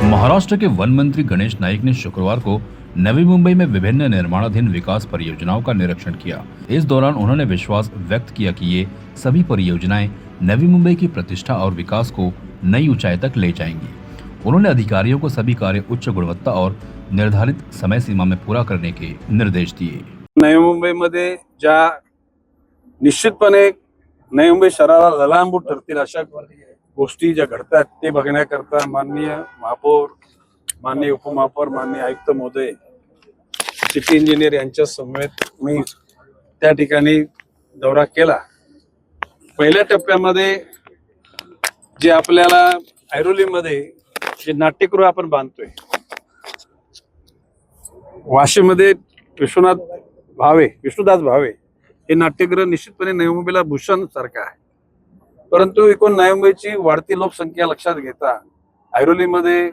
महाराष्ट्र के one मंत्री गणेश नाइक ने शुक्रवार को नवी मुंबई में विभिन्न निर्माणाधीन विकास परियोजनाओं का निरीक्षण किया। इस दौरान उन्होंने विश्वास व्यक्त किया कि ये सभी परियोजनाएं नवी मुंबई की प्रतिष्ठा और विकास को नई ऊंचाई तक ले जाएंगी। उन्होंने अधिकारियों को सभी कार्य उच्च गुणवत्ता और निर्धारित समय सीमा में पूरा करने के निर्देश दिए। नवी मुंबईमध्ये ज्या निश्चितपणे नवी मुंबई शहराला ललांबूट ठरतील अशा गोष्टी ज्या घडतात ते बघण्याकरता माननीय महापौर, माननीय उपमहापौर, माननीय आयुक्त महोदय, सिटी इंजिनियर यांच्या समवेत मी त्या ठिकाणी दौरा केला। पहिल्या टप्प्यामध्ये जे आपल्याला ऐरोलीमध्ये जे नाट्यगृह आपण बांधतोय, वाशीमध्ये विष्णुदास भावे हे नाट्यगृह निश्चितपणे नवी मुंबईला भूषण सारखं आहे। परंतु एकूण नवी मुंबईची वाढती लोकसंख्या लक्षात घेता ऐरोलीमध्ये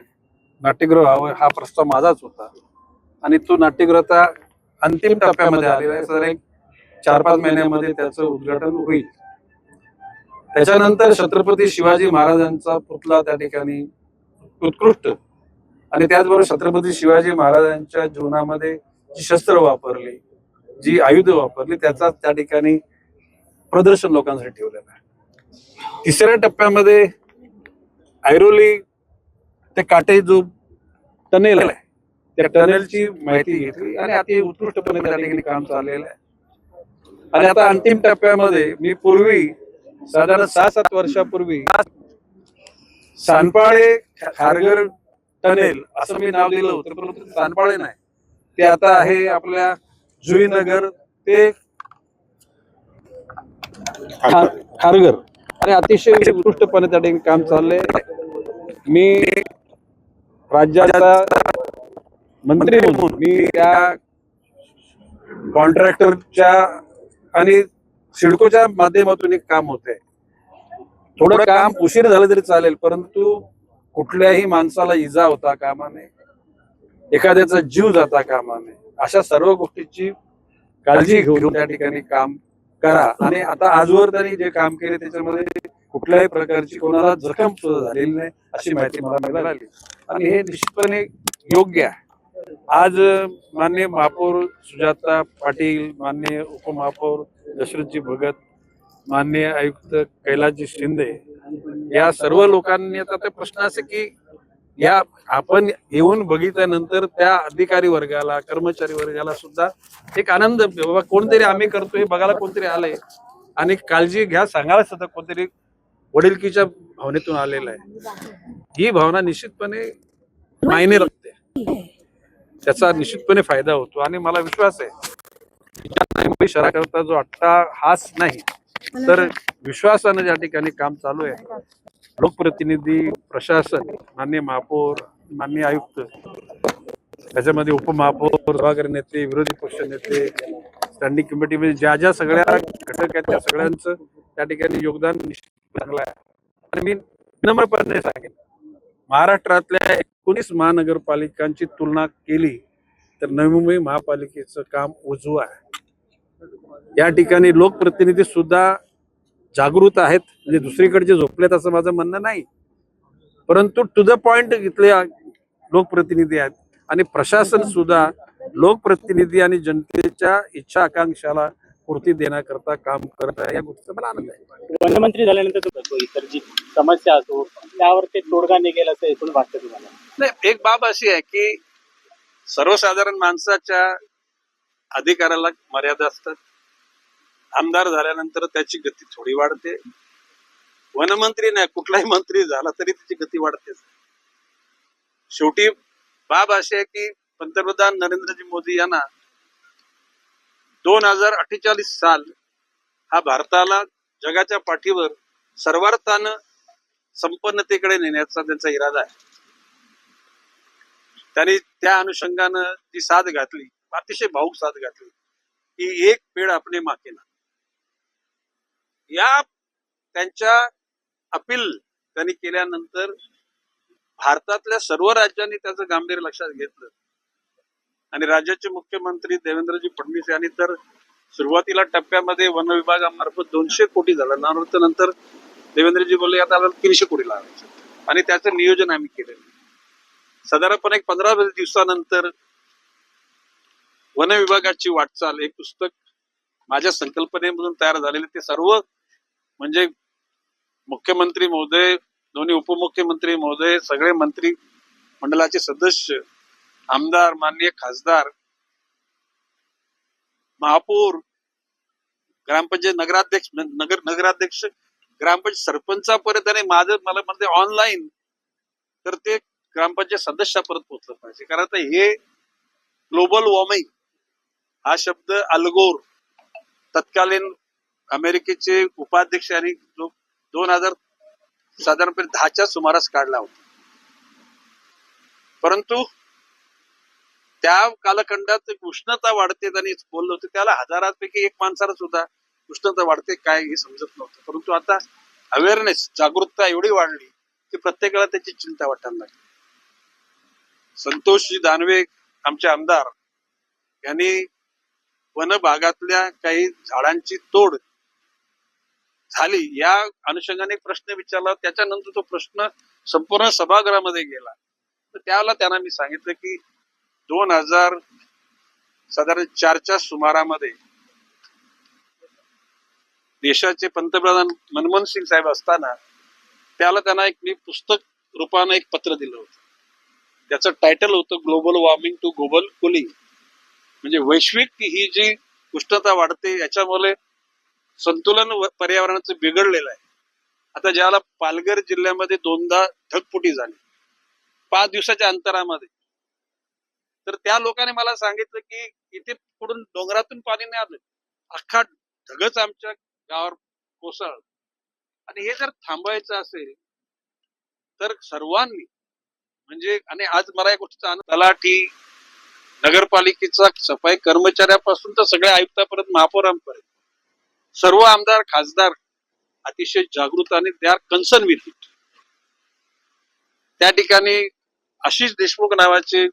नाट्यगृह व्हावं हा प्रस्ताव माझाच होता आणि तो नाट्यगृह आता अंतिम टप्प्यामध्ये आलेला आहे। तर 4-5 महिन्यामध्ये त्याचं उद्घाटन होईल। त्याच्यानंतर छत्रपती शिवाजी महाराजांचा पुतळा त्या ठिकाणी उत्कृष्ट आणि त्याचबरोबर छत्रपती शिवाजी महाराजांच्या जीवनामध्ये जी शस्त्र वापरली, जी आयुध वापरली, त्याचा त्या ठिकाणी प्रदर्शन लोकांसाठी ठेवलेलं आहे। तिसऱ्या टप्प्यामध्ये ऐरोली ते काटे जो टनेल आहे त्या टनेलची माहिती घेतली आणि आता उत्कृष्टपणे त्या ठिकाणी काम चाललेलं आहे। आणि आता अंतिम टप्प्यामध्ये मी पूर्वी साधारण 6-7 वर्षापूर्वी सानपाळे खारघर टनेल असं मी नाव दिलं होतं, परंतु सानपाळे नाही, ते आता आहे आपल्या जुईनगर ते खारघर आणि अतिशय उत्कृष्टपणे त्या ठिकाणी काम चाललंय। मी राज्याचा मंत्री म्हणून मी त्या कॉन्ट्रॅक्टरच्या आणि सिडकोच्या माध्यमातून एक काम होतंय। थोडं काम उशीर झालं तरी चालेल, परंतु कुठल्याही माणसाला इजा होता कामा नये, एखाद्याचा जीव जाता कामा नये, अशा सर्व गोष्टीची काळजी घेऊन त्या ठिकाणी काम करा। आणि आता आजवर त्यांनी जे काम केले त्याच्यामध्ये कुठल्याही प्रकारची कोणाला जखम सुद्धा झालेली नाही अशी माहिती मला मिळाली आणि हे निश्चितपणे योग्य आहे। आज माननीय महापौर सुजाता पाटील, माननीय उपमहापौर दशरथजी भगत, माननीय आयुक्त कैलासजी शिंदे या सर्व लोकांनी आता प्रश्न असे की या आपण येऊन बघितल्यानंतर त्या अधिकारी वर्गाला, कर्मचारी वर्गाला सुद्धा एक आनंद, बाबा कोणतरी आम्ही करतो हे बघायला कोणतरी आलंय आणि काळजी घ्या सांगायला सुद्धा कोणतरी वडिलकीच्या भावनेतून आलेलं आहे। ही भावना निश्चितपणे मायने राखते, त्याचा निश्चितपणे फायदा होतो आणि मला विश्वास आहे मुंबई शहराकरता जो अट्टाहास नाही तर विश्वासानं ज्या ठिकाणी काम चालू आहे, लोकप्रतिनिधी, प्रशासन, माननीय महापौर, माननीय आयुक्त, त्याच्यामध्ये उपमहापौर, सभागृह नेते, विरोधी पक्ष नेते, स्टँडिंग कमिटीमध्ये ज्या ज्या सगळ्या घटक आहेत त्या सगळ्यांचं त्या ठिकाणी योगदान निश्चित चांगलं आहे। आणि मी विनम्रपणे सांगेन, महाराष्ट्रातल्या 19 महानगरपालिकांची तुलना केली तर नवी मुंबई महापालिकेचं काम उजवं आहे। या ठिकाणी लोकप्रतिनिधी सुद्धा जागृत आहेत, म्हणजे दुसरीकडचे झोपलेत असं माझं म्हणणं नाही, परंतु टू द पॉइंट इथले लोकप्रतिनिधी आहेत आणि प्रशासन सुद्धा लोकप्रतिनिधी आणि जनतेच्या इच्छा आकांक्षाला पूर्ती देण्याकरता काम करत आहे। या गोष्टीचा मला आनंद आहे। वनमंत्री झाल्यानंतर इतर जी समस्या असो त्यावर ते तोडगा निघेल असं एकूण वाटतं तुम्हाला? नाही, एक बाब अशी आहे की सर्वसाधारण माणसाच्या अधिकाराला मर्यादा असतात। आमदार झाल्यानंतर त्याची गती थोडी वाढते, वनमंत्री नाही कुठलाही मंत्री झाला तरी त्याची गती वाढते। शेवटी बाब अशी आहे की पंतप्रधान नरेंद्रजी मोदी यांना 2048 साल हा भारताला जगाच्या पाठीवर सर्वार्थानं संपन्नतेकडे नेण्याचा त्यांचा इरादा आहे। त्यांनी त्या अनुषंगानं जी साथ घातली, अतिशय भावुक साथ घातली की एक पेड़ अपने माँ के नाम, या त्यांच्या अपील त्यांनी केल्यानंतर भारतातल्या सर्व राज्यांनी त्याचं गांभीर्य लक्षात घेतलं आणि राज्याचे मुख्यमंत्री देवेंद्रजी फडणवीस यांनी तर सुरुवातीला टप्प्यामध्ये वन विभागामार्फत 200 कोटी झालं, नंतर देवेंद्रजी बोलले आता 300 कोटी लावायचं आणि त्याचं नियोजन आम्ही केलेलं। साधारणपणे 15-20 दिवसानंतर वन विभागाची वाटचाल हे पुस्तक माझ्या संकल्पनेमधून तयार झालेले ते सर्व म्हणजे मुख्यमंत्री महोदय, दोन्ही उपमुख्यमंत्री महोदय, सगळे मंत्री मंडळाचे सदस्य, आमदार, माननीय खासदार, महापौर, ग्रामपंचायत नगराध्यक्ष, ग्रामपंचायत सरपंचापर्यंत आणि मला म्हणते ऑनलाईन तर ते ग्रामपंचायत सदस्यापर्यंत पोहोचलं पाहिजे. कारण आता हे ग्लोबल वॉर्मिंग हा शब्द अल्गोर तत्कालीन अमेरिकेचे उपाध्यक्ष आणि जो 2000 साधारणपणे 10च्या सुमारास काढला होता. परंतु त्या कालखंडात उष्णता वाढते आणि बोललं होतं त्याला हजारांपैकी एक माणसाला सुद्धा उष्णता वाढते काय हे समजत नव्हतं. परंतु आता अवेअरनेस जागरूकता एवढी वाढली की प्रत्येकाला त्याची चिंता वाटायला लागली. संतोषजी दानवे आमचे आमदार यांनी वन भागातल्या काही झाडांची तोड झाली या अनुषंगाने प्रश्न विचारला. त्याच्यानंतर तो प्रश्न संपूर्ण सभागृहामध्ये गेला. तर त्यावेळेला त्यांना मी सांगितलं की 2000 साधारण 4च्या सुमारामध्ये देशाचे पंतप्रधान मनमोहन सिंग साहेब असताना त्याला त्यांना एक मी पुस्तक रूपानं एक पत्र दिलं होतं. त्याचं टायटल होतं global warming to global cooling. म्हणजे वैश्विक ही जी उष्णता वाढते याच्यामुळे संतुलन पर्यावरणाचं बिघडलेलं आहे. आता ज्याला पालघर जिल्ह्यामध्ये 2दा ढगफुटी झाली 5 दिवसाच्या अंतरामध्ये, तर त्या लोकांनी मला सांगितलं की इथे पुढून डोंगरातून पाणी नाही आलं, अख्खा ढगच आमच्या गावावर कोसळलं. आणि हे जर थांबवायचं असेल तर सर्वांनी म्हणजे आणि आज मला या गोष्टीचा आनंद तलाठी, नगरपालिकेचा सफाई कर्मचाऱ्यापासून तर सगळ्या आयुक्तापर्यंत महापौरांपर्यंत सर्व आमदार खासदार अतिशय जागृत आणि they are concern with it. त्या ठिकाणी आशिष देशमुख नावाचे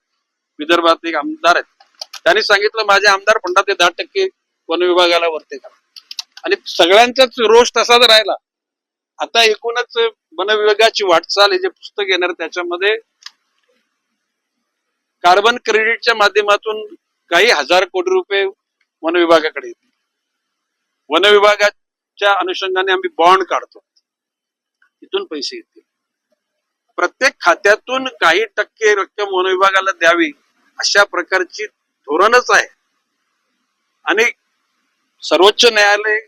विदर्भात एक आमदार आहेत. त्यांनी सांगितलं माझे आमदार फंडात ते 10% वन विभागाला वरते करा. आणि सगळ्यांचाच रोष तसाच राहिला. आता एकूणच वन विभागाची वाटचाल हे जे पुस्तक येणार त्याच्यामध्ये कार्बन क्रेडिटच्या माध्यमातून काही हजार कोटी रुपये वन विभागाकडे येतील. वन विभागाच्या अनुषंगाने आम्ही बॉन्ड काढतो, इथून पैसे येतील. प्रत्येक खात्यातून काही टक्के रक्कम वन विभागाला द्यावी अशा प्रकारची धोरणच आहे. आणि सर्वोच्च न्यायालय,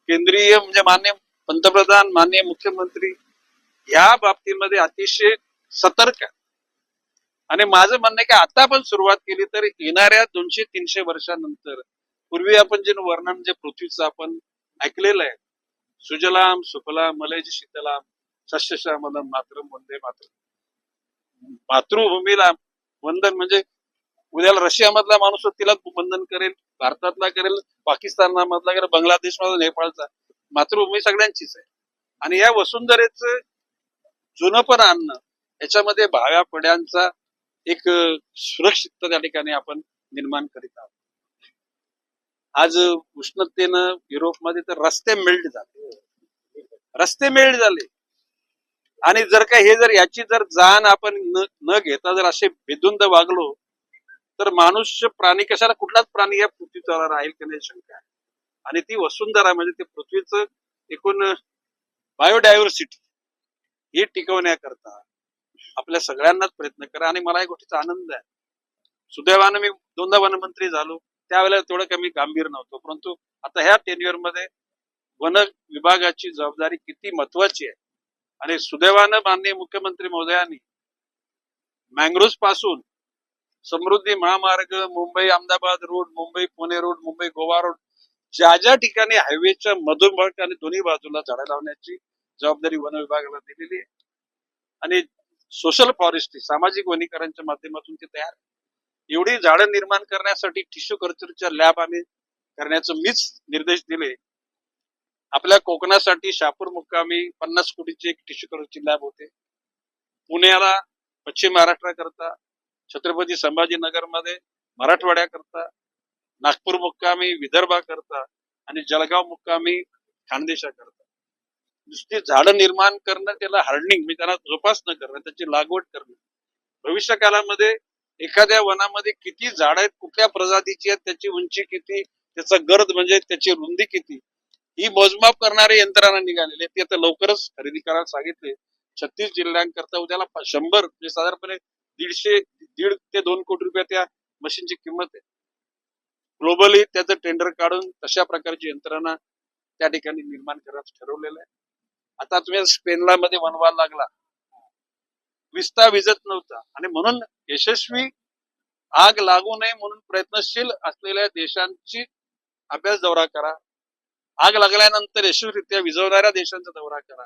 केंद्रीय म्हणजे माननीय पंतप्रधान, माननीय मुख्यमंत्री या बाबतीमध्ये अतिशय सतर्क आहे. आणि माझं म्हणणं आहे की आता आपण सुरुवात केली तर येणाऱ्या 200-300 वर्षानंतर पूर्वी आपण जे वर्णन जे पृथ्वीचं आपण ऐकलेलं आहे, सुजलाम सुफलाम मलयज शीतलाम सस्यश्यामलम मातरम वंदे मातरम. मातृभूमीला वंदन म्हणजे उद्याला रशियामधला माणूस तिला वंदन करेल, भारतातला करेल, पाकिस्तानमधला करेल, बांगलादेश मधला, नेपाळचा. मातृभूमी सगळ्यांचीच आहे. आणि या वसुंधरेचं जुनपण आणणं याच्यामध्ये भाव्या पिढ्यांचा एक सुरक्षितता त्या ठिकाणी आपण निर्माण करीत आहोत. आज उष्णतेनं युरोपमध्ये तर रस्ते मेल्ट झाले. आणि जर का हे जर याची जर जाण आपण न घेता जर असे बेधुंद वागलो तर मनुष्य प्राणी कशाला कुठलाच प्राणी या पृथ्वीवर राहील की नाही शंका आहे. आणि ती वसुंधरा म्हणजे ते पृथ्वीचं एकूण बायोडायव्हर्सिटी ही टिकवण्याकरता आपल्या सगळ्यांनाच प्रयत्न करा. आणि मला या गोष्टीचा आनंद आहे. सुदैवानं मी 2दा वनमंत्री झालो, त्यावेळेला तेवढं कमी गंभीर नव्हतो. परंतु आता ह्या टेन्युअर मध्ये वन विभागाची जबाबदारी किती महत्वाची आहे. आणि सुदैवानं माननीय मुख्यमंत्री महोदयांनी मँग्रोव्ह पासून समृद्धी महामार्ग, Mumbai Ahmedabad road, Mumbai Pune road, Mumbai Goa road ज्या ज्या ठिकाणी हायवेच्या मधोमध आणि दोन्ही बाजूला झाडं लावण्याची जबाबदारी वन विभागाला दिलेली आहे. आणि सोशल फॉरेस्ट्री सामाजिक वनीकरणाच्या माध्यमातून ते तयार एवढी झाडं निर्माण करण्यासाठी टिश्यू कल्चरच्या लॅब आम्ही करण्याचं मीच निर्देश दिले. आपल्या कोकणासाठी शहापूर मुक्कामी 50 कोटीची एक टिश्यू कल्चरची लॅब होते. पुण्याला पश्चिम महाराष्ट्राकरता, छत्रपती संभाजीनगर मध्ये मराठवाड्याकरता, नागपूर मुक्कामी विदर्भाकरता आणि जळगाव मुक्कामी खानदेशाकरता. नुसती झाडं निर्माण करणं, त्याला हार्डनिंग म्हणजे त्याला जोपासना करणं, त्याची लागवड करणं, भविष्य काळामध्ये एखाद्या वनामध्ये किती झाड आहेत, कुठल्या प्रजातीची आहेत, त्याची उंची किती, त्याचा गर्द म्हणजे त्याची रुंदी किती, ही मोजमाप करणारे यंत्रणा निघालेले आहेत. ते आता लवकरच खरेदी करायला सांगितले. 36 जिल्ह्यांकरता उद्याला 100 म्हणजे साधारणपणे 1.5 ते 2 कोटी रुपये त्या मशीनची किंमत आहे. ग्लोबली त्याचं टेंडर काढून तशा प्रकारची यंत्रणा त्या ठिकाणी निर्माण करायचं ठरवलेलं आहे. आता तुम्ही स्पेनला मध्ये वनवा लागला, विस्ता विजत नव्हता आणि म्हणून यशस्वी आग लागू नये म्हणून प्रयत्नशील असलेल्या देशांची अभ्यास दौरा करा. आग लागल्यानंतर यशस्वीरित्या विझवणाऱ्या देशांचा दौरा करा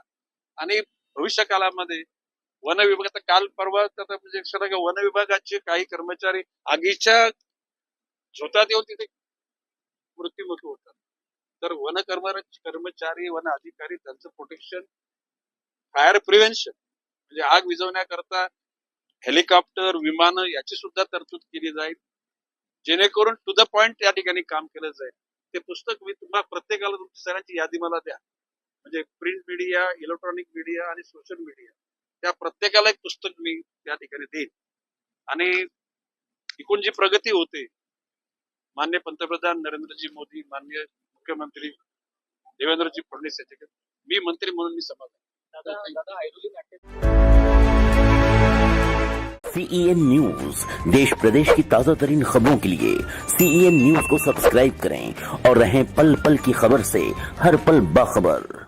आणि भविष्य काळामध्ये वन विभागाचा काल परवा म्हणजे वन विभागाचे काही कर्मचारी आगीच्या झोतात येऊन तिथे मृत्युमुखी होतात. तर वन कर्मचारी वन अधिकारी त्यांचं प्रोटेक्शन, फायर प्रिव्हेन्शन म्हणजे आग विझवण्याकरता हेलिकॉप्टर, विमानं याची सुद्धा तरतूद केली जाईल, जेणेकरून टू द पॉइंट या ठिकाणी काम केलं जाईल. ते पुस्तक मी तुम्हाला प्रत्येकाला तुमची सगळ्यांची यादी मला द्या, म्हणजे प्रिंट मीडिया, इलेक्ट्रॉनिक मीडिया आणि सोशल मीडिया त्या प्रत्येकाला एक पुस्तक मी त्या ठिकाणी देईन. आणि एकूण जी प्रगती होते, माननीय पंतप्रधान नरेंद्रजी मोदी, माननीय मुख्यमंत्री देवेंद्रजी फडणवीस याच्याकडे मी मंत्री म्हणून मी समाधान. CEN न्यूज देश प्रदेश की ताजा तरीन खबरों के लिए CEN न्यूज को सब्सक्राइब करें और रहें पल पल की खबर से हर पल बाखबर।